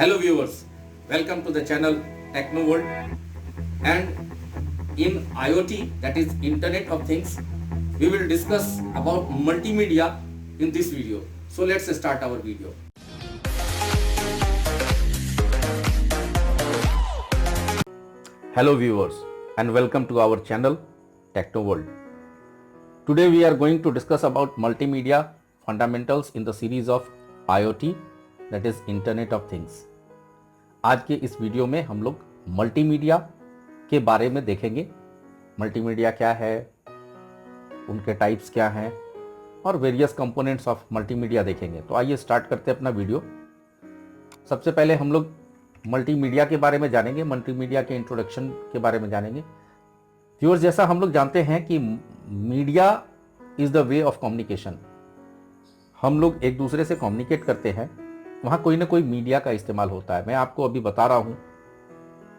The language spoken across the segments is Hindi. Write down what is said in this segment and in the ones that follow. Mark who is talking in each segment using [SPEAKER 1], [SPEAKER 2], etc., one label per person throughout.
[SPEAKER 1] Hello viewers, welcome to the channel Techno World. And in IoT, that is Internet of Things, we will discuss about multimedia in this video. So let's start our video. Hello viewers and welcome to our channel Techno World. Today we are going to discuss about multimedia fundamentals in the series of IoT, that is Internet of Things. आज के इस वीडियो में हम लोग मल्टीमीडिया के बारे में देखेंगे। मल्टीमीडिया क्या है, उनके टाइप्स क्या हैं और वेरियस कंपोनेंट्स ऑफ मल्टीमीडिया देखेंगे। तो आइए स्टार्ट करते हैं अपना वीडियो। सबसे पहले हम लोग मल्टीमीडिया के बारे में जानेंगे, मल्टीमीडिया के इंट्रोडक्शन के बारे में जानेंगे। व्यूअर्स, जैसा हम लोग जानते हैं कि media is the way of communication. हम लोग एक दूसरे से कम्युनिकेट करते हैं, वहाँ कोई ना कोई मीडिया का इस्तेमाल होता है। मैं आपको अभी बता रहा हूँ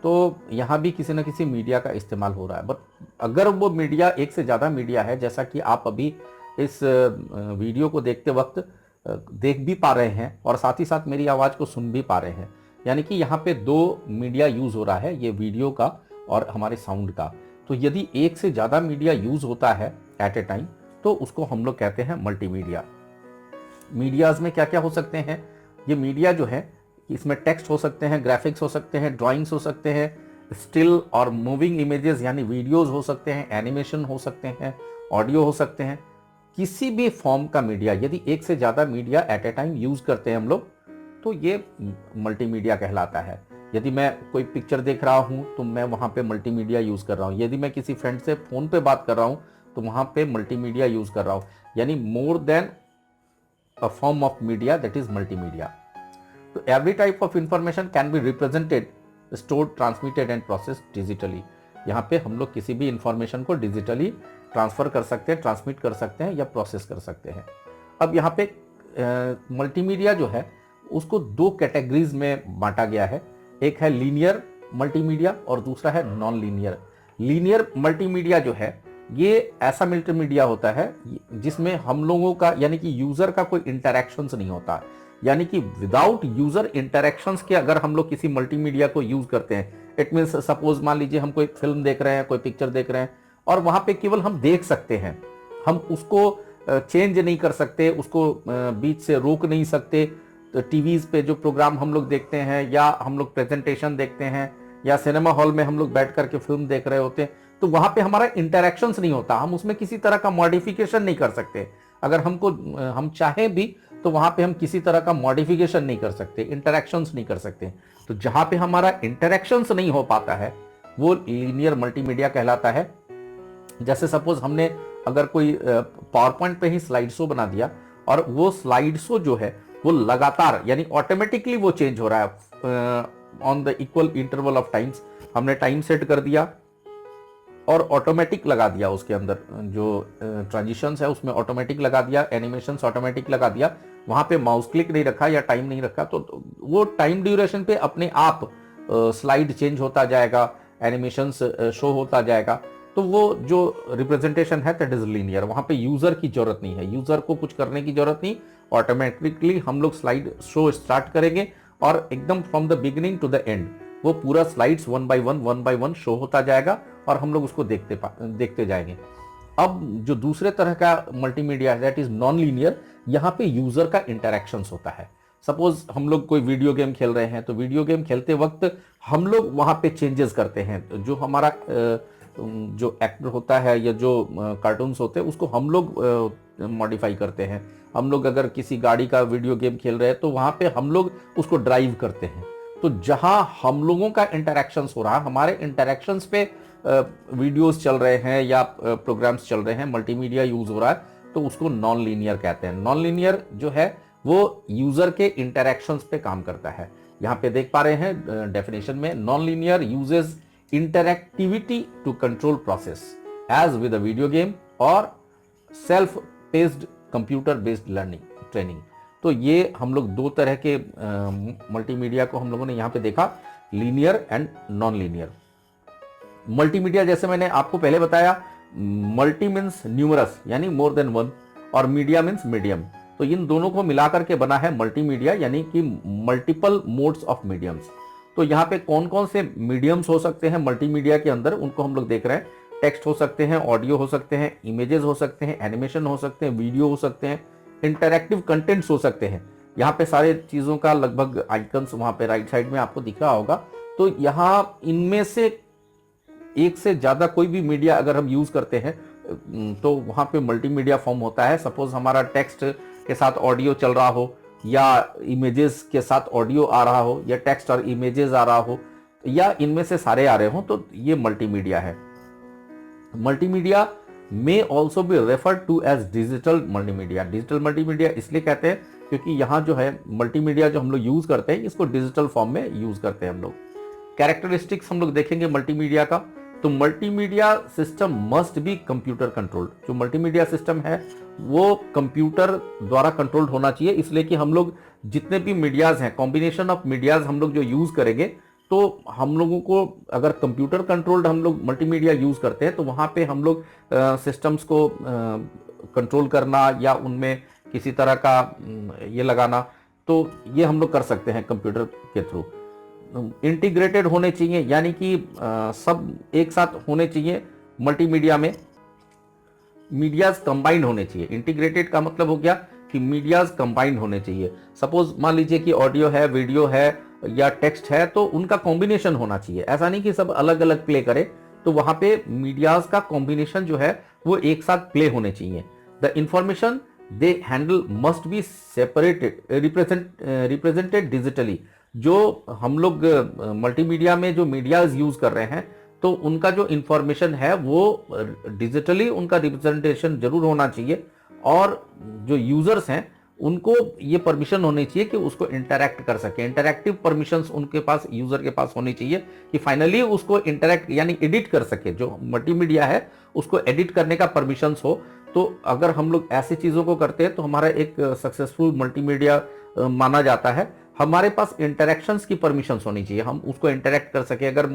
[SPEAKER 1] तो यहाँ भी किसी न किसी मीडिया का इस्तेमाल हो रहा है। बट अगर वो मीडिया एक से ज़्यादा मीडिया है, जैसा कि आप अभी इस वीडियो को देखते वक्त देख भी पा रहे हैं और साथ ही साथ मेरी आवाज़ को सुन भी पा रहे हैं, यानी कि यहाँ पे दो मीडिया यूज़ हो रहा है, ये वीडियो का और हमारे साउंड का। तो यदि एक से ज़्यादा मीडिया यूज़ होता है एट ए टाइम तो उसको हम लोग कहते हैं मल्टीमीडिया। मीडियाज़ में क्या क्या हो सकते हैं? ये मीडिया जो है इसमें टेक्स्ट हो सकते हैं, ग्राफिक्स हो सकते हैं, ड्राइंग्स हो सकते हैं, स्टिल और मूविंग इमेजेस यानी वीडियोस हो सकते हैं, एनिमेशन हो सकते हैं, ऑडियो हो सकते हैं। किसी भी फॉर्म का मीडिया, यदि एक से ज़्यादा media at A time use करते हैं हम लोग, तो ये मल्टीमीडिया कहलाता है। यदि मैं कोई पिक्चर देख रहा हूँ तो मैं वहाँ पे मल्टीमीडिया यूज़ कर रहा हूँ। यदि मैं किसी फ्रेंड से फ़ोन पे बात कर रहा हूँ तो वहाँ पे मल्टीमीडिया यूज़ कर रहा हूँ, यानी more than a form of media, that is multimedia. So every type of information can be represented, stored, transmitted and processed digitally. यहाँ पे हम लोग किसी भी इंफॉर्मेशन को डिजिटली ट्रांसफर कर सकते हैं, ट्रांसमिट कर सकते हैं या प्रोसेस कर सकते हैं। अब यहाँ पे मल्टीमीडिया जो है उसको दो कैटेगरीज में बांटा गया है। एक है लीनियर मल्टीमीडिया और दूसरा है नॉन लीनियर। लीनियर मल्टीमीडिया जो है ये ऐसा मल्टीमीडिया होता है जिसमें हम लोगों का यानी कि यूजर का कोई इंटरैक्शंस नहीं होता, यानी कि विदाउट यूजर इंटरैक्शंस के अगर हम लोग किसी मल्टीमीडिया को यूज करते हैं, इट मींस सपोज मान लीजिए हम कोई फिल्म देख रहे हैं, कोई पिक्चर देख रहे हैं और वहां पे केवल हम देख सकते हैं, हम उसको चेंज नहीं कर सकते, उसको बीच से रोक नहीं सकते। तो टीवीज पे जो प्रोग्राम हम लोग देखते हैं या हम लोग प्रेजेंटेशन देखते हैं या सिनेमा हॉल में हम लोग बैठ करके फिल्म देख रहे होते हैं, तो वहां पे हमारा इंटरैक्शंस नहीं होता, हम उसमें किसी तरह का मॉडिफिकेशन नहीं कर सकते। अगर हम चाहें भी तो वहां पे हम किसी तरह का मॉडिफिकेशन नहीं कर सकते, इंटरैक्शंस नहीं कर सकते। तो जहां पे हमारा इंटरैक्शंस नहीं हो पाता है वो लीनियर मल्टीमीडिया कहलाता है। जैसे सपोज हमने अगर कोई पावर पॉइंट पे ही स्लाइड शो बना दिया और वो स्लाइड शो जो है वो लगातार यानी ऑटोमेटिकली वो चेंज हो रहा है on the equal interval of times. हमने टाइम सेट कर दिया और ऑटोमेटिक लगा दिया, उसके अंदर जो ट्रांजिशंस है उसमें ऑटोमेटिक लगा दिया, एनिमेशंस ऑटोमेटिक लगा दिया, वहां पे माउस क्लिक नहीं रखा या टाइम नहीं रखा, तो वो टाइम ड्यूरेशन पे अपने आप स्लाइड चेंज होता जाएगा, एनिमेशंस शो होता जाएगा। तो वो जो रिप्रेजेंटेशन है दैट इज लीनियर। वहां पे यूजर की जरूरत नहीं है, यूजर को कुछ करने की जरूरत नहीं, ऑटोमेटिकली हम लोग स्लाइड शो स्टार्ट करेंगे और एकदम from the beginning to the end वो पूरा slides one by one show होता जाएगा और हम लोग उसको देखते जाएंगे। अब जो दूसरे तरह का मल्टीमीडिया है दैट इज नॉन लीनियर, यहाँ पे यूजर का इंटरैक्शंस होता है। सपोज हम लोग कोई वीडियो गेम खेल रहे हैं तो वीडियो गेम खेलते वक्त हम लोग वहाँ पे चेंजेस करते हैं। तो जो हमारा जो एक्टर होता है या जो कार्टून्स होते हैं उसको हम लोग मॉडिफाई करते हैं। हम लोग अगर किसी गाड़ी का वीडियो गेम खेल रहे हैं तो वहाँ पे हम लोग उसको ड्राइव करते हैं। तो जहां हम लोगों का इंटरैक्शंस हो रहा है, हमारे इंटरैक्शंस पे वीडियोस चल रहे हैं या प्रोग्राम्स चल रहे हैं, मल्टीमीडिया यूज हो रहा है, तो उसको नॉन लीनियर कहते हैं। नॉन लीनियर जो है वो यूजर के इंटरैक्शंस पे काम करता है। यहाँ पे देख पा रहे हैं डेफिनेशन में, non linear uses interactivity to control process as with a video game और self paced computer based learning training. तो ये हम लोग दो तरह के मल्टीमीडिया को हम लोगों ने यहाँ पे देखा, linear and non linear. Multimedia जैसे मैंने आपको पहले बताया, मल्टी मीन्स न्यूमरस यानी मोर देन वन और मीडिया मीन्स मीडियम। तो इन दोनों को मिलाकर के बना है मल्टीमीडिया, यानी कि मल्टीपल मोड्स ऑफ मीडियम्स। तो यहाँ पे कौन कौन से मीडियम्स हो सकते हैं मल्टीमीडिया के अंदर, उनको हम लोग देख रहे हैं। टेक्स्ट हो सकते हैं, ऑडियो हो सकते हैं, इमेजेस हो सकते हैं, एनिमेशन हो सकते हैं, वीडियो हो सकते हैं, इंटरैक्टिव कंटेंट्स हो सकते हैं। यहाँ पे सारे चीज़ों का लगभग आइकन्स वहाँ पे राइट साइड में आपको दिख रहा होगा। तो यहाँ इनमें से एक से ज़्यादा कोई भी मीडिया अगर हम यूज़ करते हैं तो वहाँ पे मल्टीमीडिया फॉर्म होता है। सपोज हमारा टेक्स्ट के साथ ऑडियो चल रहा हो, या इमेजेस के साथ ऑडियो आ रहा हो, या टेक्स्ट और इमेजेस आ रहा हो, या इनमें से सारे आ रहे हो, तो ये मल्टीमीडिया है। Multimedia may also be referred to as digital multimedia. Digital multimedia इसलिए कहते हैं क्योंकि यहाँ जो है मल्टीमीडिया जो हम लोग यूज करते हैं इसको डिजिटल फॉर्म में यूज करते हैं हम लोग। कैरेक्टरिस्टिक्स हम लोग देखेंगे मल्टीमीडिया का, तो multimedia system must be computer controlled. जो मल्टीमीडिया सिस्टम है वो कंप्यूटर द्वारा कंट्रोल्ड होना चाहिए, इसलिए कि हम लोग जितने भी मीडियाज हैं, कॉम्बिनेशन ऑफ मीडियाज हम लोग जो यूज करेंगे, तो हम लोगों को अगर कंप्यूटर कंट्रोल्ड हम लोग मल्टीमीडिया यूज करते हैं तो वहाँ पे हम लोग सिस्टम्स को कंट्रोल करना या उनमें किसी तरह का ये लगाना, तो ये हम लोग कर सकते हैं कंप्यूटर के थ्रू। इंटीग्रेटेड होने चाहिए, यानी कि सब एक साथ होने चाहिए मल्टीमीडिया में। मीडियाज कंबाइंड होने चाहिए। इंटीग्रेटेड का मतलब हो गया कि मीडियाज कंबाइंड होने चाहिए। सपोज मान लीजिए कि ऑडियो है, वीडियो है या टेक्स्ट है, तो उनका कॉम्बिनेशन होना चाहिए। ऐसा नहीं कि सब अलग अलग प्ले करे, तो वहां पे मीडियाज का कॉम्बिनेशन जो है वो एक साथ प्ले होने चाहिए। The information they handle must be separated, represented digitally. जो हम लोग मल्टीमीडिया में जो मीडियाज यूज कर रहे हैं, तो उनका जो इंफॉर्मेशन है वो डिजिटली उनका रिप्रेजेंटेशन जरूर होना चाहिए, और जो यूजर्स हैं उनको ये परमिशन होनी चाहिए कि उसको इंटरैक्ट कर सके। इंटरैक्टिव परमिशंस उनके पास, यूजर के पास होनी चाहिए कि फाइनली उसको इंटरैक्ट यानी एडिट कर सके। जो मल्टीमीडिया है उसको एडिट करने का परमिशंस हो। तो अगर हम लोग ऐसी चीज़ों को करते हैं तो हमारा एक सक्सेसफुल मल्टीमीडिया माना जाता है। हमारे पास इंटरैक्शंस की परमिशंस होनी चाहिए, हम उसको इंटरैक्ट कर सके। अगर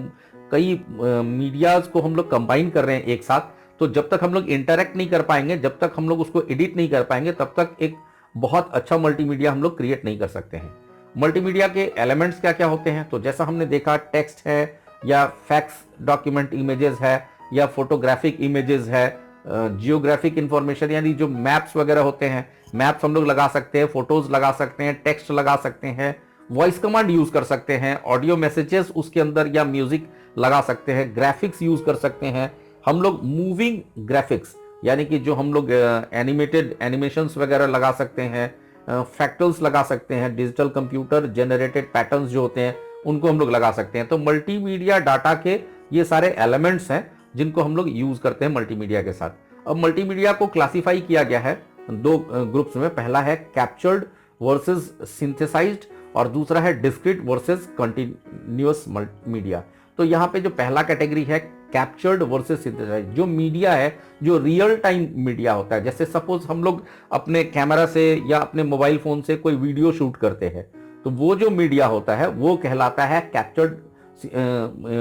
[SPEAKER 1] कई मीडियाज को हम लोग कंबाइन कर रहे हैं एक साथ, तो जब तक हम लोग इंटरैक्ट नहीं कर पाएंगे, जब तक हम लोग उसको एडिट नहीं कर पाएंगे, तब तक एक बहुत अच्छा मल्टीमीडिया हम लोग क्रिएट नहीं कर सकते हैं। मल्टीमीडिया के एलिमेंट्स क्या क्या होते हैं, तो जैसा हमने देखा, टेक्स्ट है या फैक्स डॉक्यूमेंट इमेजेस है या फोटोग्राफिक इमेजेस है, जियोग्राफिक इंफॉर्मेशन यानी जो मैप्स वगैरह होते हैं, मैप्स हम लोग लगा सकते हैं, फोटोज लगा सकते हैं, टेक्स्ट लगा सकते हैं, वॉइस कमांड यूज कर सकते हैं, ऑडियो मैसेजेस उसके अंदर या म्यूजिक लगा सकते हैं, ग्राफिक्स यूज कर सकते हैं हम लोग, मूविंग ग्राफिक्स यानी कि जो हम लोग एनिमेटेड एनिमेशंस वगैरह लगा सकते हैं, फ्रैक्टल्स लगा सकते हैं, डिजिटल कंप्यूटर जनरेटेड पैटर्न्स जो होते हैं उनको हम लोग लगा सकते हैं। तो मल्टीमीडिया डाटा के ये सारे एलिमेंट्स हैं जिनको हम लोग यूज करते हैं मल्टीमीडिया के साथ। अब मल्टीमीडिया को क्लासिफाई किया गया है दो ग्रुप्स में। पहला है कैप्चर्ड वर्सेस सिंथेसाइज्ड और दूसरा है डिस्क्रीट वर्सेस कंटिन्यूअस मीडिया। तो यहाँ पे जो पहला कैटेगरी है कैप्चर्ड वर्सेस सिंथेसाइज्ड, जो मीडिया है जो रियल टाइम मीडिया होता है, जैसे सपोज हम लोग अपने कैमरा से या अपने मोबाइल फोन से कोई वीडियो शूट करते हैं, तो वो जो मीडिया होता है वो कहलाता है कैप्चर्ड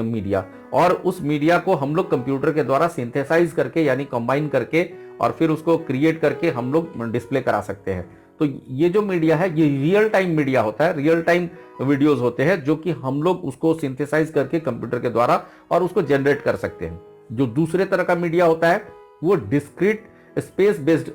[SPEAKER 1] मीडिया। और उस मीडिया को हम लोग कंप्यूटर के द्वारा सिंथेसाइज करके यानी कंबाइन करके और फिर उसको क्रिएट करके हम लोग डिस्प्ले करा सकते हैं। तो ये जो मीडिया है ये रियल टाइम मीडिया होता है, रियल टाइम वीडियोस होते हैं जो कि हम लोग उसको सिंथेसाइज करके कंप्यूटर के द्वारा और उसको जनरेट कर सकते हैं। जो दूसरे तरह का मीडिया होता है वो डिस्क्रीट स्पेस बेस्ड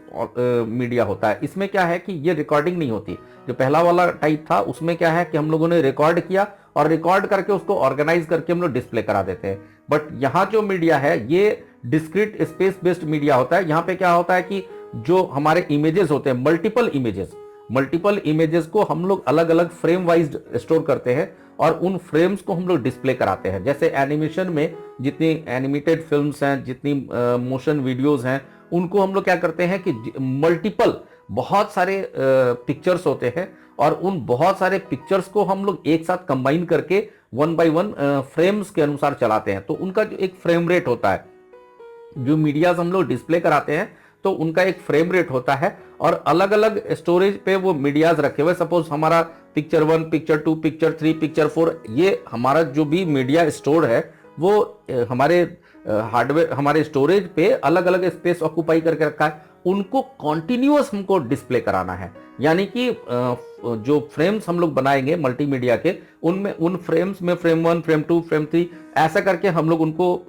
[SPEAKER 1] मीडिया होता है। इसमें क्या है कि ये रिकॉर्डिंग नहीं होती। जो पहला वाला टाइप था उसमें क्या है कि हम लोगों ने रिकॉर्ड किया और रिकॉर्ड करके उसको ऑर्गेनाइज करके हम लोग डिस्प्ले करा देते हैं। बट यहाँ जो मीडिया है ये डिस्क्रीट स्पेस बेस्ड मीडिया होता है। यहाँ पे क्या होता है कि जो हमारे इमेजेस होते हैं, मल्टीपल इमेजेस को हम लोग अलग अलग फ्रेम वाइज स्टोर करते हैं और उन फ्रेम्स को हम लोग डिस्प्ले कराते हैं। जैसे एनिमेशन में जितनी एनिमेटेड फिल्म्स हैं, जितनी मोशन वीडियोस हैं, उनको हम लोग क्या करते हैं कि मल्टीपल बहुत सारे पिक्चर्स होते हैं और उन बहुत सारे पिक्चर्स को हम लोग एक साथ कंबाइन करके 1 बाय 1 फ्रेम्स के अनुसार चलाते हैं। तो उनका जो एक फ्रेम रेट होता है, जो मीडियाज हम लोग डिस्प्ले कराते हैं तो उनका एक फ्रेम रेट होता है और अलग अलग स्टोरेज पे वो मीडियाज रखे हुए। सपोज हमारा पिक्चर 1, पिक्चर 2, पिक्चर 3, पिक्चर 4, ये हमारा जो भी मीडिया स्टोर है वो हमारे हार्डवेयर, हमारे स्टोरेज पे अलग अलग स्पेस ऑक्यूपाई करके रखा है, उनको कॉन्टिन्यूअस हमको डिस्प्ले कराना है। यानी कि जो फ्रेम्स हम लोग बनाएंगे मल्टीमीडिया के, उनमें उन फ्रेम्स में फ्रेम 1, फ्रेम 2, फ्रेम 3 ऐसा करके हम लोग उनको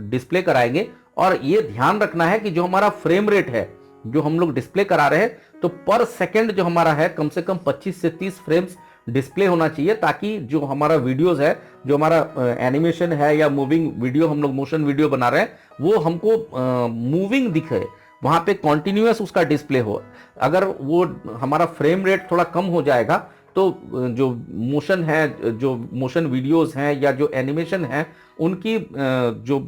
[SPEAKER 1] डिस्प्ले कराएंगे। और ये ध्यान रखना है कि जो हमारा फ्रेम रेट है जो हम लोग डिस्प्ले करा रहे हैं, तो पर सेकंड जो हमारा है कम से कम 25 से 30 फ्रेम्स डिस्प्ले होना चाहिए, ताकि जो हमारा वीडियोस है, जो हमारा एनिमेशन है या मूविंग वीडियो, हम लोग मोशन वीडियो बना रहे हैं, वो हमको मूविंग दिखे, वहां पे कॉन्टिन्यूअस उसका डिस्प्ले हो। अगर वो हमारा फ्रेम रेट थोड़ा कम हो जाएगा तो जो मोशन है, जो मोशन वीडियोस हैं या जो एनिमेशन है, उनकी जो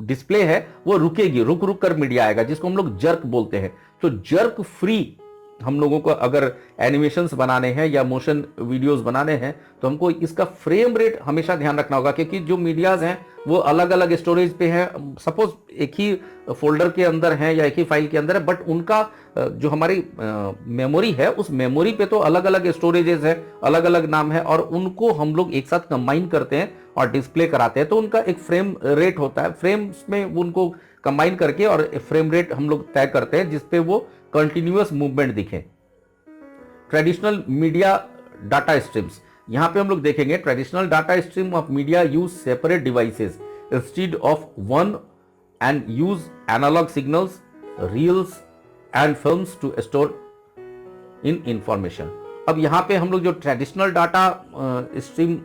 [SPEAKER 1] डिस्प्ले है वो रुकेगी, रुक रुक कर मीडिया आएगा, जिसको हम लोग जर्क बोलते हैं। तो जर्क फ्री हम लोगों को अगर एनिमेशंस बनाने हैं या मोशन वीडियोस बनाने हैं, तो हमको इसका फ्रेम रेट हमेशा ध्यान रखना होगा, क्योंकि जो मीडियाज हैं वो अलग अलग स्टोरेज पे हैं। सपोज एक ही फोल्डर के अंदर हैं या एक ही फाइल के अंदर है, बट उनका जो हमारी मेमोरी है, उस मेमोरी पे तो अलग अलग स्टोरेजेस है, अलग अलग नाम है, और उनको हम लोग एक साथ कंबाइन करते हैं और डिस्प्ले कराते हैं। तो उनका एक फ्रेम रेट होता है, फ्रेम्स में उनको कंबाइन करके और फ्रेम रेट हम लोग तय करते हैं जिसपे वो कंटिन्यूअस मूवमेंट दिखे। ट्रेडिशनल मीडिया डाटा स्ट्रीम्स, यहां पे हम लोग देखेंगे traditional data stream of media use separate devices instead of one and use analogue signals, reels and films to store in information. अब यहां पे हम लोग जो ट्रेडिशनल डाटा स्ट्रीम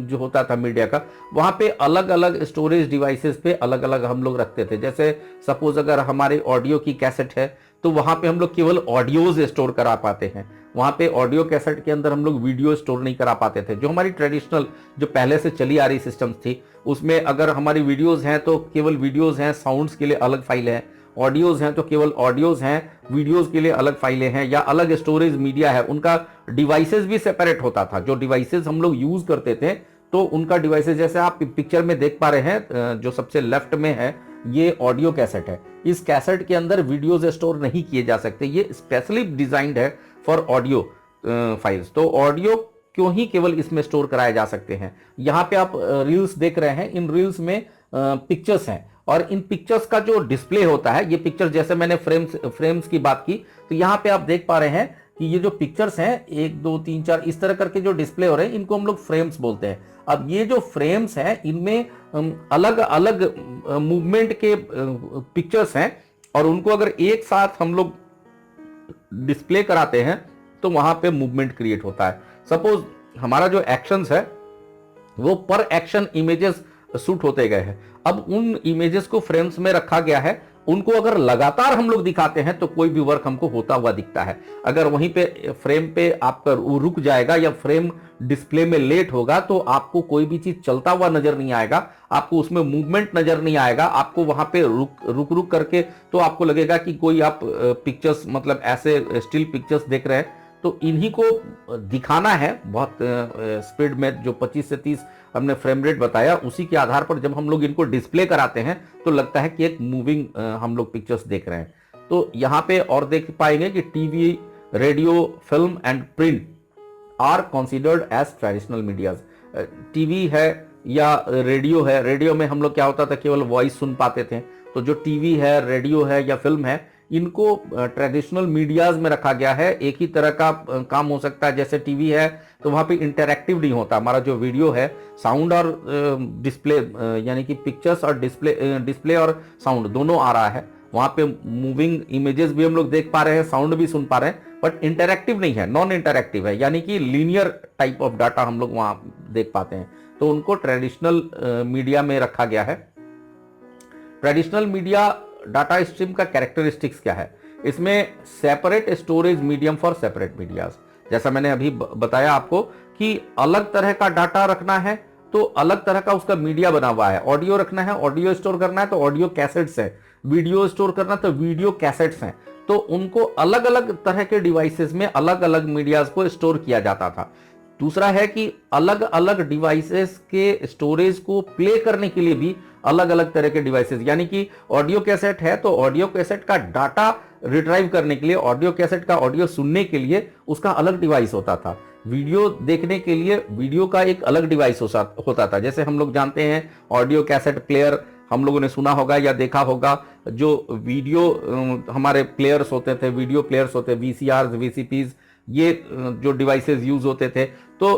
[SPEAKER 1] जो होता था मीडिया का, वहां पे अलग अलग स्टोरेज डिवाइसेस पे अलग अलग हम लोग रखते थे। जैसे सपोज अगर हमारे ऑडियो की कैसेट है, तो वहां पे हम लोग केवल ऑडियोज स्टोर करा पाते हैं, वहां पे ऑडियो कैसेट के अंदर हम लोग वीडियो स्टोर नहीं करा पाते थे। जो हमारी ट्रेडिशनल जो पहले से चली आ रही सिस्टम्स थी, उसमें अगर हमारी वीडियोज हैं तो केवल वीडियोज हैं, साउंड्स के लिए अलग फाइल है, ऑडियोज हैं तो केवल ऑडियोज हैं, वीडियोज के लिए अलग फाइलें हैं, या अलग स्टोरेज मीडिया है, उनका डिवाइसेस भी सेपरेट होता था। जो डिवाइसेस हम लोग यूज करते थे, तो उनका डिवाइसेस, जैसे आप पिक्चर में देख पा रहे हैं, जो सबसे लेफ्ट में है, ये ऑडियो कैसेट है। इस कैसेट के अंदर वीडियोज स्टोर नहीं किए जा सकते, ये स्पेशली डिजाइंड है फॉर ऑडियो फाइल्स। तो ऑडियो क्यों ही केवल इसमें स्टोर कराए जा सकते हैं। यहाँ पे आप रील्स देख रहे हैं, इन रील्स में पिक्चर्स हैं, और इन पिक्चर्स का जो डिस्प्ले होता है, ये पिक्चर, जैसे मैंने फ्रेम्स की बात की, तो यहाँ पे आप देख पा रहे हैं कि ये जो पिक्चर्स हैं 1 2 3 4 इस तरह करके जो डिस्प्ले हो रहे हैं, इनको हम लोग फ्रेम्स बोलते हैं। अब ये जो फ्रेम्स हैं, इनमें अलग अलग मूवमेंट के पिक्चर्स हैं, और उनको अगर एक साथ हम लोग डिस्प्ले कराते हैं तो वहां पे मूवमेंट क्रिएट होता है। सपोज हमारा जो एक्शंस है वो पर एक्शन इमेजेस शूट होते गए हैं। अब उन इमेजेस को फ्रेम्स में रखा गया है, उनको अगर लगातार हम लोग दिखाते हैं तो कोई भी वर्क हमको होता हुआ दिखता है। अगर वहीं पे फ्रेम पे आपका रुक जाएगा या फ्रेम डिस्प्ले में लेट होगा, तो आपको कोई भी चीज चलता हुआ नजर नहीं आएगा, आपको उसमें मूवमेंट नजर नहीं आएगा। आपको वहां पे रुक रुक करके तो आपको लगेगा कि कोई आप पिक्चर्स, मतलब ऐसे स्टिल पिक्चर्स देख रहे हैं। तो इन्हीं को दिखाना है बहुत स्पीड में, जो 25 से 30 हमने फ्रेम रेट बताया, उसी के आधार पर जब हम लोग इनको डिस्प्ले कराते हैं तो लगता है कि एक मूविंग हम लोग पिक्चर्स देख रहे हैं। तो यहाँ पे और देख पाएंगे कि TV, radio, film and print are considered as traditional medias. TV है या रेडियो है, रेडियो में हम लोग क्या होता था, केवल वॉइस सुन पाते थे। तो जो टीवी है, रेडियो है या फिल्म है, इनको ट्रेडिशनल मीडियाज में रखा गया है। एक ही तरह का काम हो सकता है, जैसे टीवी है तो वहां पे इंटरैक्टिव नहीं होता। हमारा जो वीडियो है, साउंड और डिस्प्ले, यानी कि पिक्चर्स और डिस्प्ले और साउंड दोनों आ रहा है। वहां पे मूविंग इमेजेस भी हम लोग देख पा रहे हैं, साउंड भी सुन पा रहे हैं, बट इंटरैक्टिव नहीं है, नॉन इंटरैक्टिव है, यानी कि लीनियर टाइप ऑफ डाटा हम लोग वहां देख पाते हैं। तो उनको ट्रेडिशनल मीडिया में रखा गया है। ट्रेडिशनल मीडिया डाटा स्ट्रीम का कैरेक्टरिस्टिक्स क्या है? इसमें separate storage medium for separate medias. जैसा मैंने अभी बताया आपको कि अलग तरह का डाटा रखना है तो अलग तरह का उसका मीडिया बना हुआ है। ऑडियो रखना है, ऑडियो स्टोर करना है तो ऑडियो कैसेट्स है, वीडियो स्टोर करना तो वीडियो कैसेट्स हैं। तो उनको अलग अलग तरह के डिवाइसेस में अलग अलग मीडियाज को स्टोर किया जाता था। दूसरा है कि अलग अलग डिवाइसेस के स्टोरेज को प्ले करने के लिए भी अलग अलग तरह के डिवाइसेस, यानी कि ऑडियो कैसेट है तो ऑडियो कैसेट का डाटा रिट्राइव करने के लिए, ऑडियो कैसेट का ऑडियो सुनने के लिए उसका अलग डिवाइस होता था। वीडियो देखने के लिए वीडियो का एक अलग डिवाइस होता था। जैसे हम लोग जानते हैं ऑडियो कैसेट प्लेयर, हम लोगों ने सुना होगा या देखा होगा, जो वीडियो हमारे प्लेयर्स होते थे, वीडियो प्लेयर्स होते, वीसीआर, वीसीपीज, ये जो डिवाइसेस यूज होते थे। तो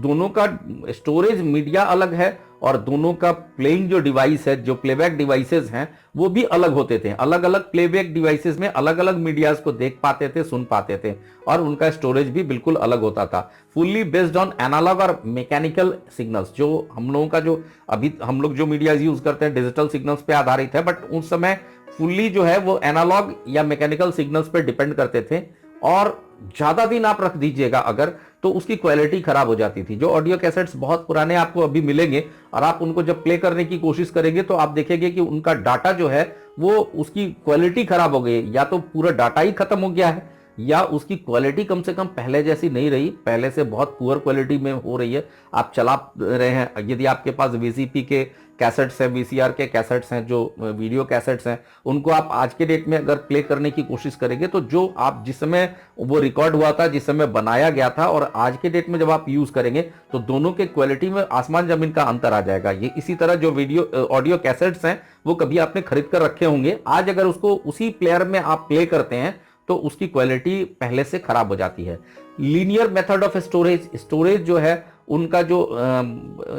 [SPEAKER 1] दोनों का स्टोरेज मीडिया अलग है और दोनों का प्लेइंग जो डिवाइस है, जो प्लेबैक डिवाइसेस हैं, वो भी अलग होते थे। अलग अलग प्लेबैक डिवाइसेस में अलग अलग मीडियाज को देख पाते थे, सुन पाते थे, और उनका स्टोरेज भी बिल्कुल अलग होता था। फुल्ली बेस्ड ऑन एनालॉग और मैकेनिकल सिग्नल्स। जो हम लोगों का जो अभी हम लोग जो मीडियाज यूज करते हैं डिजिटल सिग्नल्स पे आधारित है, बट उस समय फुल्ली जो है वो एनालॉग या मैकेनिकल सिग्नल्स पे डिपेंड करते थे। और ज्यादा दिन आप रख दीजिएगा अगर, तो उसकी क्वालिटी खराब हो जाती थी। जो ऑडियो कैसेट्स बहुत पुराने आपको अभी मिलेंगे और आप उनको जब प्ले करने की कोशिश करेंगे तो आप देखेंगे कि उनका डाटा जो है वो उसकी क्वालिटी खराब हो गई, या तो पूरा डाटा ही खत्म हो गया है या उसकी क्वालिटी कम से कम पहले जैसी नहीं रही, पहले से बहुत पुअर क्वालिटी में हो रही है। आप चला रहे हैं, यदि आपके पास वीसीपी के कैसेट्स हैं, वीसीआर के कैसेट्स हैं, जो वीडियो कैसेट्स हैं, उनको आप आज के डेट में अगर प्ले करने की कोशिश करेंगे तो जो आप जिस समय वो रिकॉर्ड हुआ था, जिस समय बनाया गया था, और आज के डेट में जब आप यूज करेंगे तो दोनों के क्वालिटी में आसमान जमीन का अंतर आ जाएगा। ये इसी तरह जो वीडियो ऑडियो कैसेट्स हैं वो कभी आपने खरीद कर रखे होंगे, आज अगर उसको उसी प्लेयर में आप प्ले करते हैं तो उसकी क्वालिटी पहले से खराब हो जाती है। Linear method of storage, storage जो है उनका जो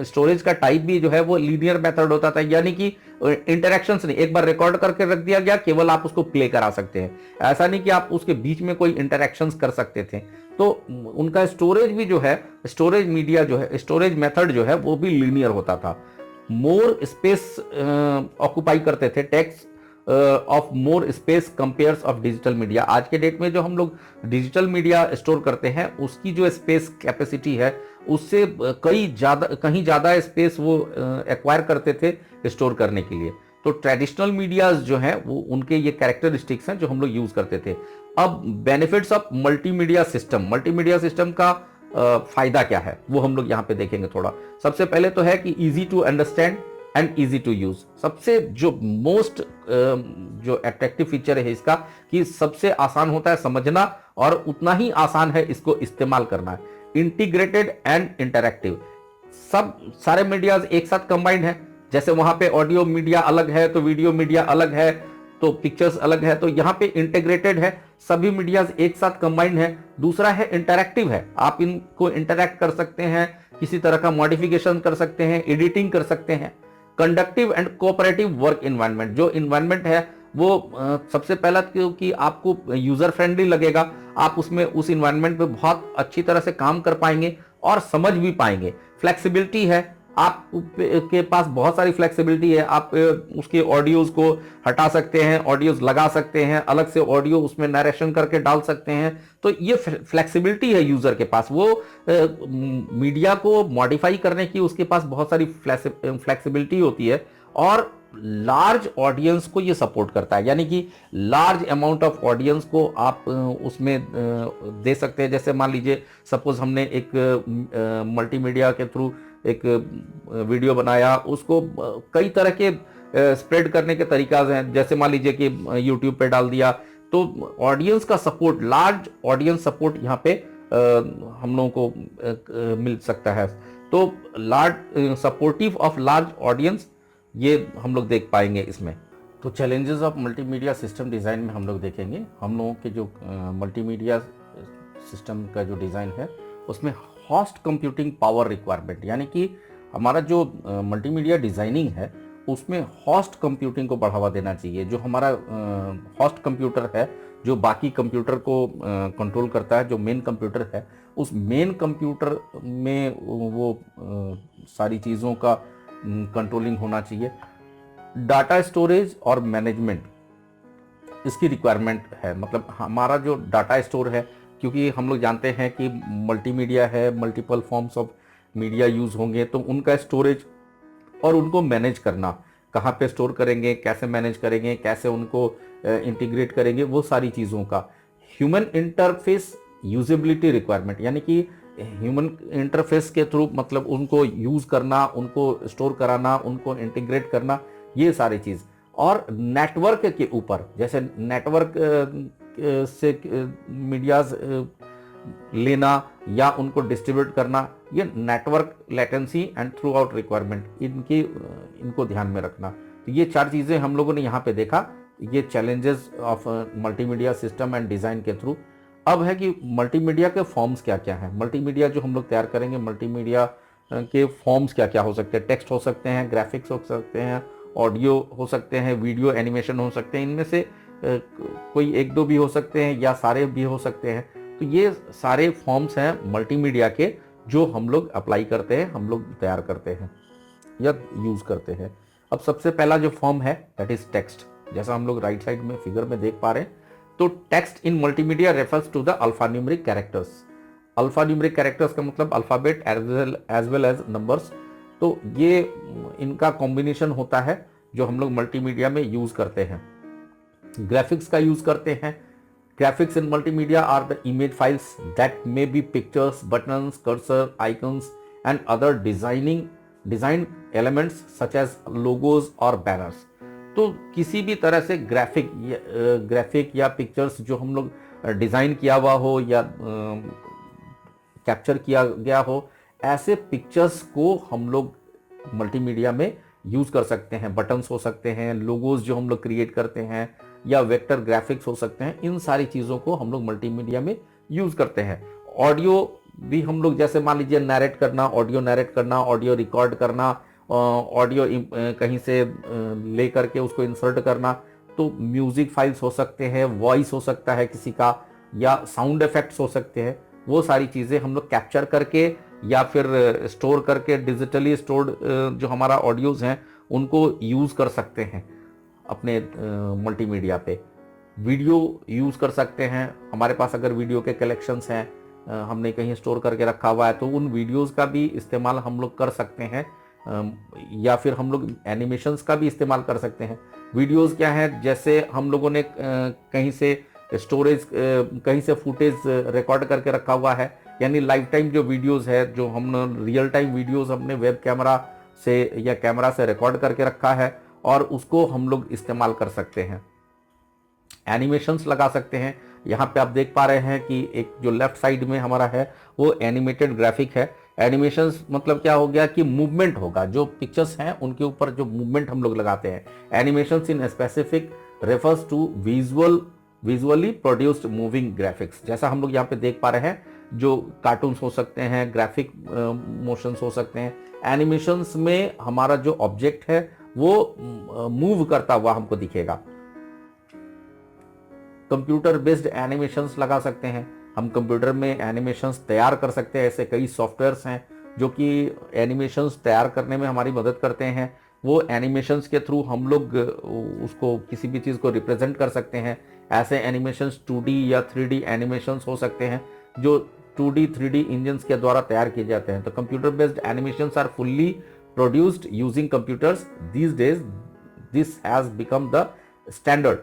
[SPEAKER 1] स्टोरेज का टाइप भी जो है वो लीनियर मेथड होता था, यानी कि इंटरैक्शंस नहीं, एक बार रिकॉर्ड करके रख दिया गया, केवल आप उसको प्ले करा सकते हैं। ऐसा नहीं कि आप उसके बीच में कोई इंटरैक्शंस कर सकते थे। तो उनका स्टोरेज भी जो है, स्टोरेज मीडिया जो है, स्टोरेज मेथड जो है वो भी लीनियर होता था। मोर स्पेस ऑक्यूपाई करते थे, text of more space compares of digital media. आज के डेट में जो हम लोग डिजिटल मीडिया स्टोर करते हैं उसकी जो स्पेस कैपेसिटी है उससे कहीं ज़्यादा स्पेस वो एक्वायर करते थे स्टोर करने के लिए। तो ट्रेडिशनल मीडियाज जो हैं वो उनके ये कैरेक्टरिस्टिक्स हैं जो हम लोग यूज़ करते थे। अब benefits of multimedia system, multimedia system का फायदा क्या है वो हम लोग यहाँ पे देखेंगे थोड़ा। सबसे पहले तो है कि easy to understand and easy to use. सबसे जो मोस्ट जो अट्रैक्टिव फीचर है इसका कि सबसे आसान होता है समझना और उतना ही आसान है इसको इस्तेमाल करना। इंटीग्रेटेड एंड इंटरैक्टिव, सब सारे मीडियाज एक साथ कंबाइंड है। जैसे वहां पे ऑडियो मीडिया अलग है तो वीडियो मीडिया अलग है, तो पिक्चर्स अलग है, तो यहाँ पे इंटीग्रेटेड है, सभी मीडियाज एक साथ कंबाइंड है। दूसरा है इंटरैक्टिव है, आप इनको इंटरैक्ट कर सकते हैं, किसी तरह का मॉडिफिकेशन कर सकते हैं, एडिटिंग कर सकते हैं। Conductive and cooperative work environment, जो इन्वायरमेंट है वो सबसे पहला क्योंकि आपको यूजर फ्रेंडली लगेगा, आप उसमें उस इन्वायरमेंट में बहुत अच्छी तरह से काम कर पाएंगे और समझ भी पाएंगे। फ्लेक्सिबिलिटी है, आप के पास बहुत सारी फ्लेक्सिबिलिटी है, आप उसके ऑडियोज को हटा सकते हैं, ऑडियोज लगा सकते हैं, अलग से ऑडियो उसमें नरेशन करके डाल सकते हैं। तो ये फ्लेक्सिबिलिटी है यूजर के पास, वो मीडिया को मॉडिफाई करने की उसके पास बहुत सारी फ्लेक्सिबिलिटी होती है। और लार्ज ऑडियंस को ये सपोर्ट करता है, यानी कि लार्ज अमाउंट ऑफ ऑडियंस को आप उसमें दे सकते हैं। जैसे मान लीजिए सपोज हमने एक मल्टीमीडिया के थ्रू एक वीडियो बनाया, उसको कई तरह के स्प्रेड करने के तरीका हैं। जैसे मान लीजिए कि यूट्यूब पे डाल दिया, तो ऑडियंस का सपोर्ट, लार्ज ऑडियंस सपोर्ट यहाँ पे हम लोगों को मिल सकता है। तो large supportive of large audience ये हम लोग देख पाएंगे इसमें। तो challenges of multimedia system design में हम लोग देखेंगे। हम लोगों के जो मल्टीमीडिया सिस्टम का जो डिज़ाइन है उसमें हॉस्ट कंप्यूटिंग पावर रिक्वायरमेंट, यानी कि हमारा जो मल्टीमीडिया डिज़ाइनिंग है उसमें हॉस्ट कंप्यूटिंग को बढ़ावा देना चाहिए। जो हमारा हॉस्ट कंप्यूटर है, जो बाकी कंप्यूटर को कंट्रोल करता है, जो मेन कंप्यूटर है, उस मेन कंप्यूटर में वो सारी चीज़ों का कंट्रोलिंग होना चाहिए। डाटा स्टोरेज और मैनेजमेंट इसकी रिक्वायरमेंट है। मतलब हमारा जो डाटा स्टोर है, क्योंकि हम लोग जानते हैं कि मल्टीमीडिया है, multiple forms of media use होंगे, तो उनका स्टोरेज और उनको मैनेज करना, कहाँ पे स्टोर करेंगे, कैसे मैनेज करेंगे, कैसे उनको इंटीग्रेट करेंगे, वो सारी चीज़ों का। ह्यूमन इंटरफेस यूजेबिलिटी रिक्वायरमेंट, यानी कि ह्यूमन इंटरफेस के थ्रू मतलब उनको यूज़ करना, उनको स्टोर कराना, उनको इंटीग्रेट करना, ये सारी चीज़। और नेटवर्क के ऊपर, जैसे नेटवर्क से मीडियाज लेना या उनको डिस्ट्रीब्यूट करना, ये network latency and through out requirement इनको ध्यान में रखना। तो ये 4 चीज़ें हम लोगों ने यहाँ पे देखा, ये challenges of multimedia system and design के थ्रू। अब है कि मल्टीमीडिया के फॉर्म्स क्या क्या हैं। मल्टीमीडिया जो हम लोग तैयार करेंगे, मल्टीमीडिया के फॉर्म्स क्या क्या हो सकते हैं। टेक्स्ट हो सकते हैं, ग्राफिक्स हो सकते हैं, ऑडियो हो सकते हैं, वीडियो एनिमेशन हो सकते हैं। इनमें से कोई 1-2 भी हो सकते हैं या सारे भी हो सकते हैं। तो ये सारे फॉर्म्स हैं मल्टीमीडिया के, जो हम लोग अप्लाई करते हैं, हम लोग तैयार करते हैं या यूज़ करते हैं। अब सबसे पहला जो फॉर्म है दैट इज टेक्स्ट। जैसा हम लोग राइट साइड में फिगर में देख पा रहे हैं, तो text in multimedia refers to the alphanumeric characters. Alphanumeric characters का मतलब alphabet as well as numbers. तो ये इनका कॉम्बिनेशन होता है जो हम लोग मल्टीमीडिया में यूज करते हैं। ग्राफिक्स का यूज करते हैं। Graphics in multimedia are the image files that may be pictures, buttons, cursor, icons and other design elements such as logos और बैनर्स। तो किसी भी तरह से ग्राफिक या पिक्चर्स जो हम लोग डिजाइन किया हुआ हो या कैप्चर किया गया हो, ऐसे पिक्चर्स को हम लोग मल्टीमीडिया में यूज कर सकते हैं। बटन्स हो सकते हैं, लोगोज जो हम लोग क्रिएट करते हैं, या वेक्टर ग्राफिक्स हो सकते हैं। इन सारी चीज़ों को हम लोग मल्टीमीडिया में यूज करते हैं। ऑडियो भी हम लोग, जैसे मान लीजिए नैरेट करना, ऑडियो नैरेट करना, ऑडियो रिकॉर्ड करना, ऑडियो कहीं से ले करके उसको इंसर्ट करना। तो म्यूजिक फाइल्स हो सकते हैं, वॉइस हो सकता है किसी का, या साउंड इफेक्ट्स हो सकते हैं। वो सारी चीज़ें हम लोग कैप्चर करके या फिर स्टोर करके, डिजिटली स्टोर्ड जो हमारा ऑडियोज हैं उनको यूज कर सकते हैं अपने मल्टीमीडिया पे। वीडियो यूज कर सकते हैं। हमारे पास अगर वीडियो के कलेक्शंस हैं, हमने कहीं स्टोर करके रखा हुआ है, तो उन वीडियोस का भी इस्तेमाल हम लोग कर सकते हैं। या फिर हम लोग एनिमेशंस का भी इस्तेमाल कर सकते हैं। वीडियोस क्या है, जैसे हम लोगों ने कहीं से स्टोरेज, कहीं से फुटेज रिकॉर्ड करके रखा हुआ है, यानी लाइफ टाइम जो वीडियोस है, जो हम रियल टाइम वीडियोस अपने वेब कैमरा से या कैमरा से रिकॉर्ड करके रखा है, और उसको हम लोग इस्तेमाल कर सकते हैं। एनिमेशंस लगा सकते हैं। यहाँ पे आप देख पा रहे हैं कि एक जो लेफ्ट साइड में हमारा है वो एनिमेटेड ग्राफिक है। एनिमेशंस मतलब क्या हो गया कि मूवमेंट होगा, जो पिक्चर्स हैं उनके ऊपर जो मूवमेंट हम लोग लगाते हैं। Animations in specific refers to visually produced moving graphics. जैसा हम लोग यहाँ पे देख पा रहे हैं, जो कार्टून्स हो सकते हैं, ग्राफिक मोशंस हो सकते हैं। एनिमेशंस में हमारा जो ऑब्जेक्ट है वो मूव करता हुआ हमको दिखेगा। कंप्यूटर बेस्ड एनिमेशंस लगा सकते हैं। हम कंप्यूटर में एनिमेशंस तैयार कर सकते हैं। ऐसे कई सॉफ्टवेयर्स हैं जो कि एनिमेशंस तैयार करने में हमारी मदद करते हैं। वो एनिमेशंस के थ्रू हम लोग उसको, किसी भी चीज़ को रिप्रेजेंट कर सकते हैं। ऐसे एनिमेशंस 2D या 3D एनिमेशंस हो सकते हैं जो 2D 3D इंजन्स के द्वारा तैयार किए जाते हैं। तो computer based animations are fully produced using computers these days. This has become the standard.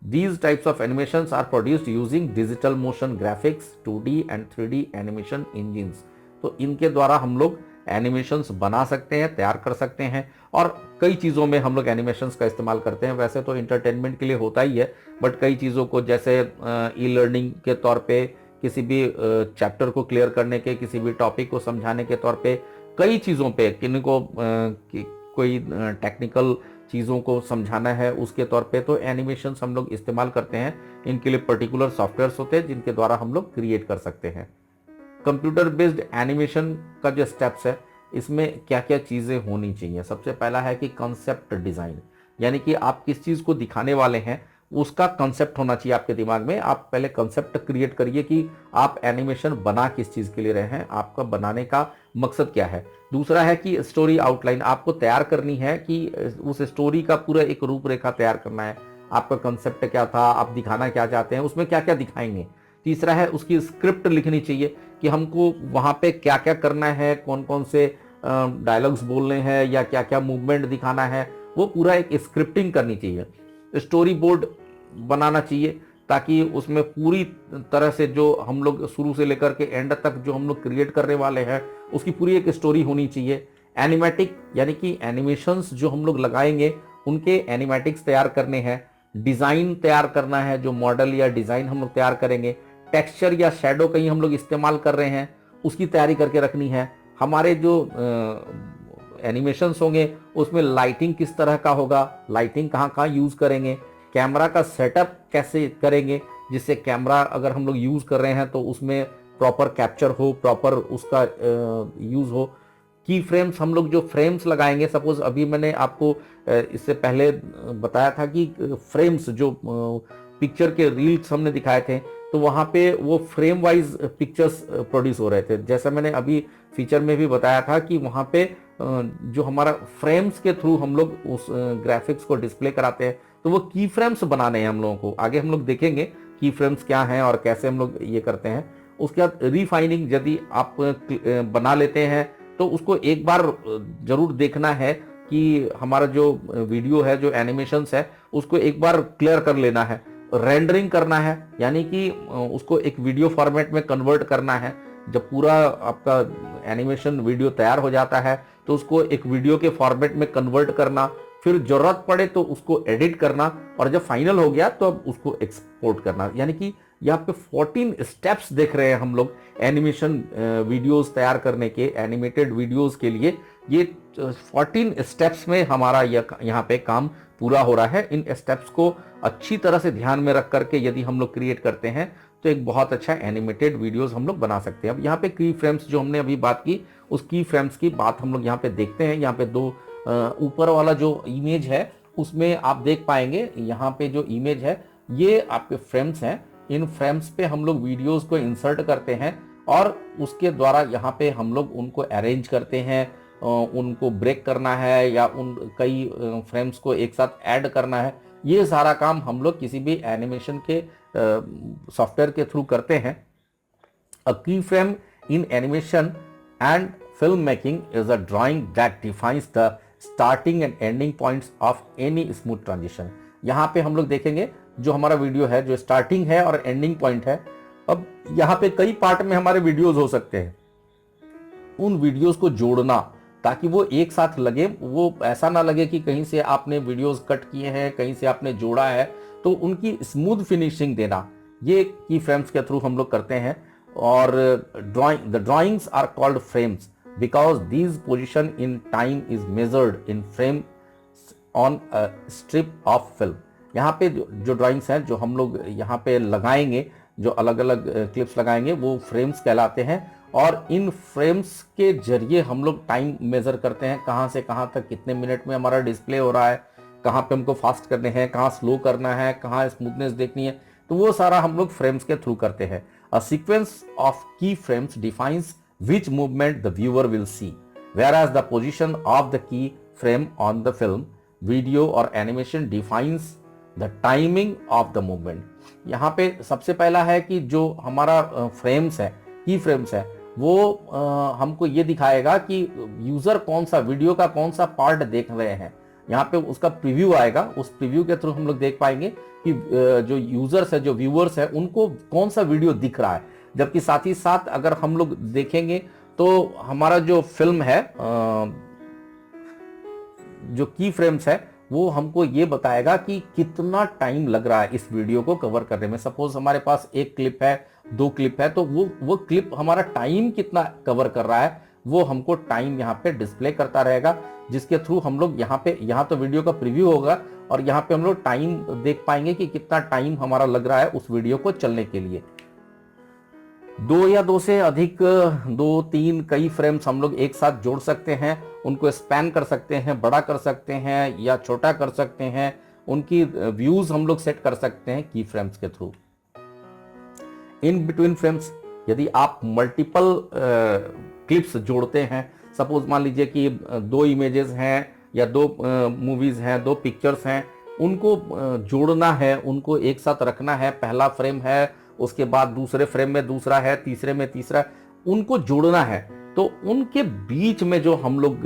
[SPEAKER 1] These types of animations are produced using digital motion graphics, 2D and 3D animation engines. तो इनके द्वारा हम लोग एनिमेशंस बना सकते हैं, तैयार कर सकते हैं, और कई चीज़ों में हम लोग एनिमेशंस का इस्तेमाल करते हैं। वैसे तो इंटरटेनमेंट के लिए होता ही है, बट कई चीज़ों को, जैसे ई लर्निंग के तौर पे, किसी भी चैप्टर को क्लियर करने के, किसी भी टॉपिक को समझाने के तौर पे, कई चीज़ों पे, किनको कोई टेक्निकल चीज़ों को समझाना है उसके तौर पे, तो एनिमेशंस हम लोग इस्तेमाल करते हैं। इनके लिए पर्टिकुलर सॉफ्टवेयर्स होते हैं जिनके द्वारा हम लोग क्रिएट कर सकते हैं। कंप्यूटर बेस्ड एनिमेशन का जो स्टेप्स है, इसमें क्या क्या चीज़ें होनी चाहिए। सबसे पहला है कि कंसेप्ट डिज़ाइन, यानी कि आप किस चीज़ को दिखाने वाले हैं उसका कंसेप्ट होना चाहिए आपके दिमाग में। आप पहले कंसेप्ट क्रिएट करिए कि आप एनिमेशन बना किस चीज़ के लिए रहे हैं, आपका बनाने का मकसद क्या है। दूसरा है कि स्टोरी आउटलाइन आपको तैयार करनी है, कि उस स्टोरी का पूरा एक रूपरेखा तैयार करना है। आपका कंसेप्ट क्या था, आप दिखाना क्या चाहते हैं, उसमें क्या क्या दिखाएंगे। तीसरा है उसकी स्क्रिप्ट लिखनी चाहिए कि हमको वहाँ पे क्या क्या करना है, कौन कौन से डायलॉग्स बोलने हैं या क्या क्या मूवमेंट दिखाना है, वो पूरा एक स्क्रिप्टिंग करनी चाहिए। स्टोरी बोर्ड बनाना चाहिए ताकि उसमें पूरी तरह से जो हम लोग शुरू से लेकर के एंड तक जो हम लोग क्रिएट करने वाले हैं उसकी पूरी एक स्टोरी होनी चाहिए। एनिमेटिक, यानी कि एनिमेशंस जो हम लोग लगाएंगे उनके एनिमेटिक्स तैयार करने हैं। डिज़ाइन तैयार करना है, जो मॉडल या डिज़ाइन हम लोग तैयार करेंगे। टेक्सचर या शेडो कहीं हम लोग इस्तेमाल कर रहे हैं उसकी तैयारी करके रखनी है। हमारे जो एनिमेशंस होंगे उसमें लाइटिंग किस तरह का होगा, लाइटिंग कहाँ कहाँ यूज़ करेंगे, कैमरा का सेटअप कैसे करेंगे जिससे कैमरा अगर हम लोग यूज़ कर रहे हैं तो उसमें प्रॉपर कैप्चर हो, प्रॉपर उसका यूज़ हो। की फ्रेम्स हम लोग जो फ्रेम्स लगाएंगे, सपोज अभी मैंने आपको इससे पहले बताया था कि फ्रेम्स जो पिक्चर के रील्स हमने दिखाए थे तो वहाँ पे वो फ्रेम वाइज पिक्चर्स प्रोड्यूस हो रहे थे। जैसा मैंने अभी फीचर में भी बताया था कि वहाँ पे जो हमारा फ्रेम्स के थ्रू हम लोग उस ग्राफिक्स को डिस्प्ले कराते हैं, तो वो की फ्रेम्स बनाने हैं हम लोगों को। आगे हम लोग देखेंगे की फ्रेम्स क्या हैं और कैसे हम लोग ये करते हैं। उसके बाद रिफाइनिंग यदि आप बना लेते हैं तो उसको एक बार जरूर देखना है कि हमारा जो वीडियो है, जो एनिमेशंस है, उसको एक बार क्लियर कर लेना है। रेंडरिंग करना है, यानी कि उसको एक वीडियो फॉर्मेट में कन्वर्ट करना है। जब पूरा आपका एनिमेशन वीडियो तैयार हो जाता है तो उसको एक वीडियो के फॉर्मेट में कन्वर्ट करना, फिर जरूरत पड़े तो उसको एडिट करना, और जब फाइनल हो गया तो अब उसको एक्सपोर्ट करना। यानी कि यहाँ पे 14 स्टेप्स देख रहे हैं हम लोग एनिमेशन वीडियोस तैयार करने के, एनिमेटेड वीडियोस के लिए। ये 14 स्टेप्स में हमारा यहाँ पे काम पूरा हो रहा है। इन स्टेप्स को अच्छी तरह से ध्यान में रख करके यदि हम लोग क्रिएट करते हैं तो एक बहुत अच्छा एनिमेटेड वीडियोस हम लोग बना सकते हैं। अब यहाँ पे की फ्रेम्स जो हमने अभी बात की, उस की फ्रेम्स की बात हम लोग यहाँ पे देखते हैं। यहाँ पे दो ऊपर वाला जो इमेज है उसमें आप देख पाएंगे, यहाँ पे जो इमेज है ये आपके फ्रेम्स हैं। इन फ्रेम्स पे हम लोग वीडियोस को इंसर्ट करते हैं और उसके द्वारा यहाँ पे हम लोग उनको अरेंज करते हैं, उनको ब्रेक करना है या उन कई फ्रेम्स को एक साथ ऐड करना है। ये सारा काम हम लोग किसी भी एनिमेशन के सॉफ्टवेयर के थ्रू करते हैं। अ की frame in animation and film making is a drawing that defines the starting and ending points of any smooth transition. यहाँ पे हम लोग देखेंगे जो हमारा वीडियो है, जो स्टार्टिंग है और एंडिंग पॉइंट है। अब यहाँ पे कई पार्ट में हमारे वीडियोस हो सकते हैं, उन वीडियोस को जोड़ना ताकि वो एक साथ लगे, वो ऐसा ना लगे कि कहीं से आपने वीडियोस कट किए हैं, कहीं से आपने जोड़ा है, तो उनकी स्मूथ फिनिशिंग देना, ये की फ्रेम्स के थ्रू हम लोग करते हैं। और the drawings are called frames because these position in time is measured in frame on a strip of film. यहाँ पे जो ड्राइंग्स हैं जो हम लोग यहाँ पे लगाएंगे, जो अलग अलग क्लिप्स लगाएंगे, वो फ्रेम्स कहलाते हैं। और इन फ्रेम्स के जरिए हम लोग टाइम मेजर करते हैं, कहाँ से कहाँ तक कितने मिनट में हमारा डिस्प्ले हो रहा है, कहाँ पे हमको फास्ट करने हैं, कहाँ स्लो करना है, कहाँ स्मूथनेस देखनी है, तो वो सारा हम लोग फ्रेम्स के थ्रू करते हैं। अ सीक्वेंस ऑफ की frames defines which movement the viewer will see, whereas the position of the key frame on the film, video और animation defines the timing of the movement। यहाँ पे सबसे पहला है कि जो हमारा फ्रेम्स है, की फ्रेम्स है, वो हमको ये दिखाएगा कि यूजर कौन सा वीडियो का कौन सा पार्ट देख रहे हैं। यहाँ पे उसका प्रीव्यू आएगा, उस प्रीव्यू के थ्रू हम लोग देख पाएंगे कि जो यूजर्स है, जो व्यूअर्स है, उनको कौन सा वीडियो दिख रहा है। जबकि साथ ही साथ अगर हम लोग देखेंगे तो हमारा जो फिल्म है, जो की फ्रेम्स है, वो हमको ये बताएगा कि कितना टाइम लग रहा है इस वीडियो को कवर करने में। सपोज हमारे पास एक क्लिप है, दो क्लिप है, तो वो क्लिप हमारा टाइम कितना कवर कर रहा है, वो हमको टाइम यहाँ पे डिस्प्ले करता रहेगा, जिसके थ्रू हम लोग यहाँ तो वीडियो का प्रीव्यू होगा और यहाँ पे हम लोग टाइम देख पाएंगे कि कितना टाइम हमारा लग रहा है उस वीडियो को चलने के लिए। दो या दो से अधिक, दो तीन कई फ्रेम्स हम लोग एक साथ जोड़ सकते हैं, उनको स्पैन कर सकते हैं, बड़ा कर सकते हैं या छोटा कर सकते हैं, उनकी व्यूज हम लोग सेट कर सकते हैं की फ्रेम्स के थ्रू। इन बिटवीन फ्रेम्स यदि आप मल्टीपल क्लिप्स जोड़ते हैं, सपोज मान लीजिए कि दो इमेजेस हैं या दो मूवीज हैं, दो पिक्चर्स हैं, उनको जोड़ना है, उनको एक साथ रखना है। पहला फ्रेम है, उसके बाद दूसरे फ्रेम में दूसरा है, तीसरे में तीसरा, उनको जोड़ना है। तो उनके बीच में जो हम लोग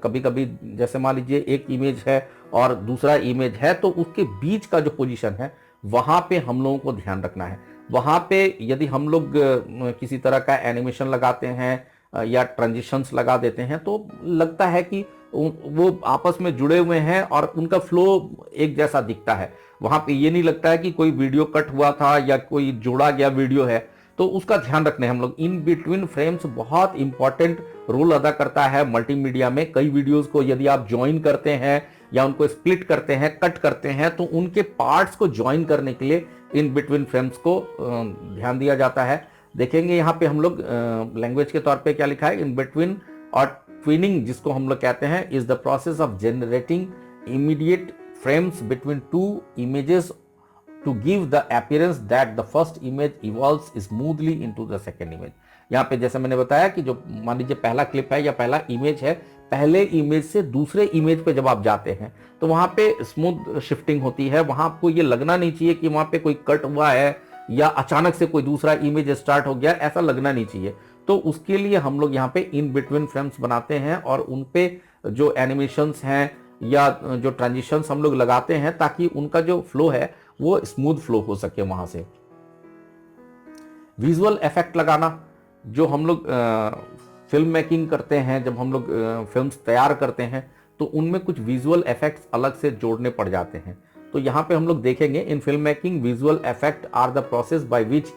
[SPEAKER 1] कभी कभी, जैसे मान लीजिए एक इमेज है और दूसरा इमेज है, तो उसके बीच का जो पोजीशन है वहां पे हम लोगों को ध्यान रखना है। वहां पे यदि हम लोग किसी तरह का एनिमेशन लगाते हैं या ट्रांजिशंस लगा देते हैं तो लगता है कि वो आपस में जुड़े हुए हैं और उनका फ्लो एक जैसा दिखता है। वहां पे ये नहीं लगता है कि कोई वीडियो कट हुआ था या कोई जोड़ा गया वीडियो है, तो उसका ध्यान रखने हम लोग। इन बिटवीन फ्रेम्स बहुत इंपॉर्टेंट रोल अदा करता है मल्टीमीडिया में। कई वीडियोस को यदि आप ज्वाइन करते हैं या उनको स्प्लिट करते हैं, कट करते हैं, तो उनके पार्ट्स को ज्वाइन करने के लिए इन बिटवीन फ्रेम्स को ध्यान दिया जाता है। देखेंगे यहाँ पे हम लोग लैंग्वेज के तौर पे क्या लिखा है, इन बिटवीन और ट्विनिंग जिसको हम लोग कहते हैं is the process of generating immediate frames between two images to give the appearance that the first image evolves smoothly into the second image। यहाँ पे जैसे मैंने बताया कि जो मान लीजिए पहला क्लिप है या पहला इमेज है, पहले इमेज से दूसरे इमेज पे जब आप जाते हैं तो वहां पे स्मूथ शिफ्टिंग होती है। वहां आपको ये लगना नहीं चाहिए कि वहां पे कोई कट हुआ है या अचानक से कोई दूसरा इमेज स्टार्ट हो गया, ऐसा लगना नहीं चाहिए। तो उसके लिए हम लोग यहाँ पे इन बिटवीन फ्रेम्स बनाते हैं और उन पे जो एनिमेशंस हैं या जो ट्रांजिशंस हम लोग लगाते हैं ताकि उनका जो फ्लो है वो स्मूथ फ्लो हो सके वहां से। विजुअल इफेक्ट लगाना, जो हम लोग फिल्म मेकिंग करते हैं, जब हम लोग फिल्म्स तैयार करते हैं तो उनमें कुछ विजुअल इफेक्ट्स अलग से जोड़ने पड़ जाते हैं। तो यहाँ पे हम लोग देखेंगे in film making visual effect are the process by which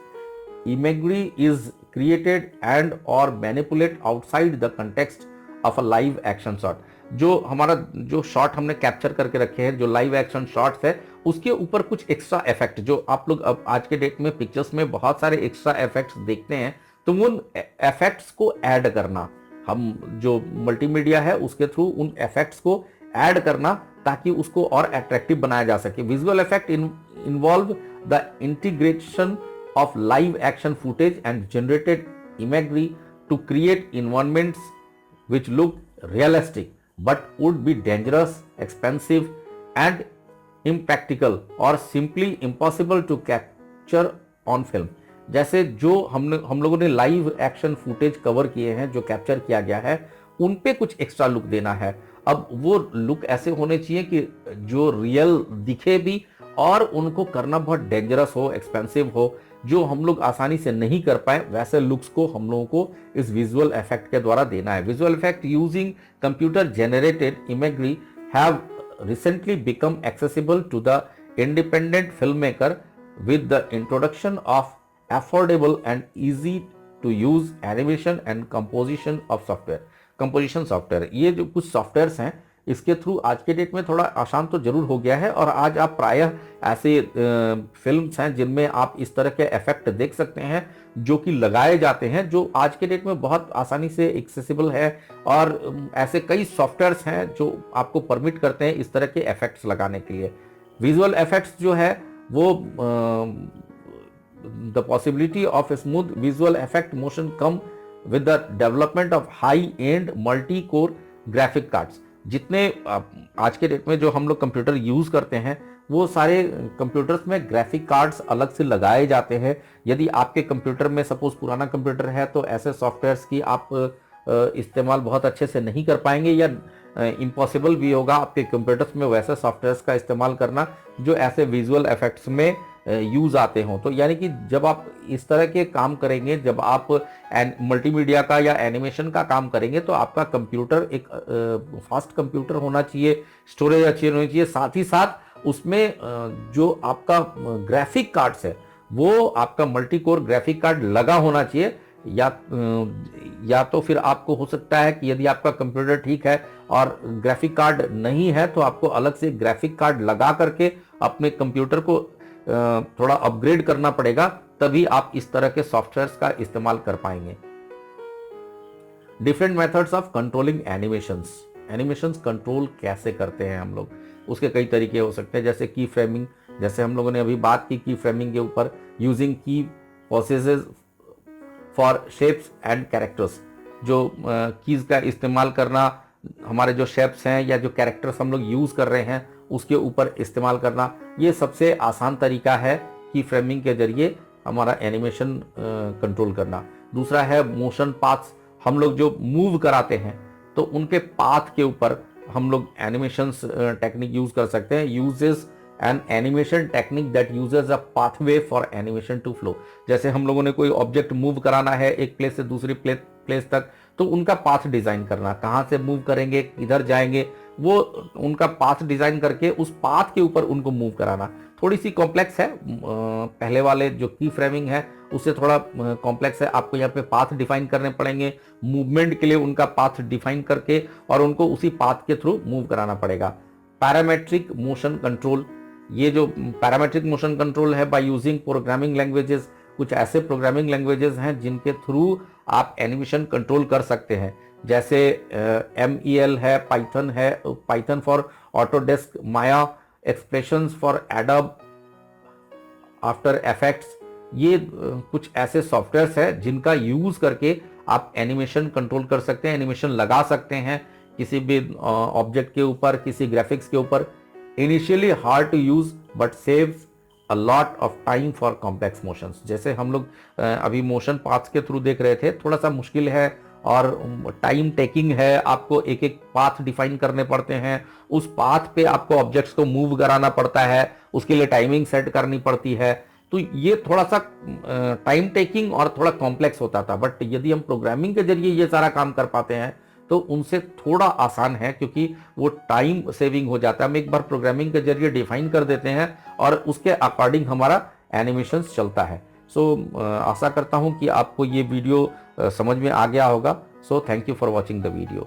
[SPEAKER 1] imagery is created and और manipulate outside the context of a live action shot. जो हमारा जो शॉट हमने कैप्चर करके रखे हैं, जो लाइव एक्शन शॉट्स है, उसके ऊपर कुछ एक्स्ट्रा इफेक्ट जो आप लोग अब आज के डेट में पिक्चर्स में बहुत सारे एक्स्ट्रा इफेक्ट्स देखते हैं, तो उन इफेक्ट्स को ऐड करना, हम जो मल्टीमीडिया है उसके थ्रू उन इफेक्ट्स को ऐड करना ताकि उसको और अट्रैक्टिव बनाया जा सके। Visual effect involve the integration of live action footage and generated imagery to create environments which look realistic but would be dangerous, expensive and impractical or simply impossible to capture on film। जैसे जो हम लोगों ने लाइव एक्शन फुटेज कवर किए हैं, जो कैप्चर किया गया है, उन पे कुछ एक्स्ट्रा लुक देना है। अब वो लुक ऐसे होने चाहिए कि जो रियल दिखे भी और उनको करना बहुत डेंजरस हो, एक्सपेंसिव हो, जो हम लोग आसानी से नहीं कर पाए, वैसे लुक्स को हम लोगों को इस विजुअल इफेक्ट के द्वारा देना है। Visual effect using computer generated imagery have recently become accessible to the independent film maker with the introduction of affordable and easy to use animation and composition software. ये जो कुछ सॉफ्टवेयर्स हैं इसके थ्रू आज के डेट में थोड़ा आसान तो जरूर हो गया है, और आज आप प्रायः ऐसे फिल्म्स हैं जिनमें आप इस तरह के इफेक्ट देख सकते हैं जो कि लगाए जाते हैं, जो आज के डेट में बहुत आसानी से एक्सेसिबल है। और ऐसे कई सॉफ्टवेयर्स हैं जो आपको परमिट करते हैं इस तरह के इफेक्ट्स लगाने के लिए। विजुअल इफेक्ट्स जो है वो the possibility of smooth visual effect motion come with the development of high and multi core graphic cards. जितने आज के डेट में जो हम लोग कंप्यूटर यूज करते हैं वो सारे कंप्यूटर्स में ग्राफिक कार्ड्स अलग से लगाए जाते हैं। यदि आपके कंप्यूटर में सपोज पुराना कंप्यूटर है तो ऐसे सॉफ्टवेयर्स की आप इस्तेमाल बहुत अच्छे से नहीं कर पाएंगे, या इम्पॉसिबल भी होगा आपके कंप्यूटर्स में वैसे सॉफ्टवेयर्स का इस्तेमाल करना जो ऐसे विजुअल इफेक्ट्स में यूज आते हों। तो यानी कि जब आप इस तरह के काम करेंगे, जब आप मल्टीमीडिया का या एनिमेशन का काम करेंगे, तो आपका कंप्यूटर एक फास्ट कंप्यूटर होना चाहिए, स्टोरेज अच्छी होनी चाहिए, साथ ही साथ उसमें जो आपका ग्राफिक कार्ड्स है वो आपका मल्टी कोर ग्राफिक कार्ड लगा होना चाहिए। या तो फिर आपको हो सकता है कि यदि आपका कंप्यूटर ठीक है और ग्राफिक कार्ड नहीं है तो आपको अलग से ग्राफिक कार्ड लगा करके अपने कंप्यूटर को थोड़ा अपग्रेड करना पड़ेगा, तभी आप इस तरह के सॉफ्टवेयर्स का इस्तेमाल कर पाएंगे। Different methods of controlling animations control कैसे करते हैं हम लोग, उसके कई तरीके हो सकते हैं, जैसे की फ्रेमिंग, जैसे हम लोगों ने अभी बात की फ्रेमिंग के ऊपर, यूजिंग की processes for shapes and characters, जो कीज का इस्तेमाल करना, हमारे जो शेप्स हैं या जो कैरेक्टर्स हम लोग यूज कर रहे हैं उसके ऊपर इस्तेमाल करना, ये सबसे आसान तरीका है की फ्रेमिंग के जरिए हमारा एनिमेशन कंट्रोल करना। दूसरा है मोशन पाथ्स, हम लोग जो मूव कराते हैं तो उनके पाथ के ऊपर हम लोग एनिमेशंस टेक्निक यूज कर सकते हैं। Uses an animation technique that uses a pathway for animation to flow. जैसे हम लोगों ने कोई ऑब्जेक्ट मूव कराना है एक प्लेस से दूसरी प्लेस तक, तो उनका पाथ डिजाइन करना, कहाँ से मूव करेंगे, किधर जाएंगे, वो उनका पाथ डिजाइन करके उस पाथ के ऊपर उनको मूव कराना थोड़ी सी कॉम्प्लेक्स है। पहले वाले जो की फ्रेमिंग है उससे थोड़ा कॉम्प्लेक्स है। आपको यहाँ पे पाथ डिफाइन करने पड़ेंगे, मूवमेंट के लिए उनका पाथ डिफाइन करके और उनको उसी पाथ के थ्रू मूव कराना पड़ेगा। पैरामेट्रिक मोशन कंट्रोल, ये जो पैरामेट्रिक मोशन कंट्रोल है बाय यूजिंग प्रोग्रामिंग लैंग्वेजेस, कुछ ऐसे प्रोग्रामिंग लैंग्वेजेस हैं जिनके थ्रू आप एनिमेशन कंट्रोल कर सकते हैं, जैसे MEL है, पाइथन है, Python for Autodesk, Maya expressions for adobe after effects. ये कुछ ऐसे सॉफ्टवेयर्स है जिनका यूज करके आप एनिमेशन कंट्रोल कर सकते हैं, एनिमेशन लगा सकते हैं किसी भी ऑब्जेक्ट के ऊपर, किसी ग्राफिक्स के ऊपर। Initially hard to use but saves a lot of time for complex motions. जैसे हम लोग अभी मोशन पाथ्स के थ्रू देख रहे थे, थोड़ा सा मुश्किल है और टाइम टेकिंग है, आपको एक एक पाथ डिफाइन करने पड़ते हैं, उस पाथ पे आपको ऑब्जेक्ट्स को मूव कराना पड़ता है, उसके लिए टाइमिंग सेट करनी पड़ती है। तो ये थोड़ा सा टाइम टेकिंग और थोड़ा कॉम्प्लेक्स होता था, बट यदि हम प्रोग्रामिंग के जरिए ये सारा काम कर पाते हैं तो उनसे थोड़ा आसान है, क्योंकि वो टाइम सेविंग हो जाता है। हम एक बार प्रोग्रामिंग के जरिए डिफाइन कर देते हैं और उसके अकॉर्डिंग हमारा एनिमेशन चलता है। सो आशा करता हूं कि आपको ये वीडियो समझ में आ गया होगा। So thank you for watching the video.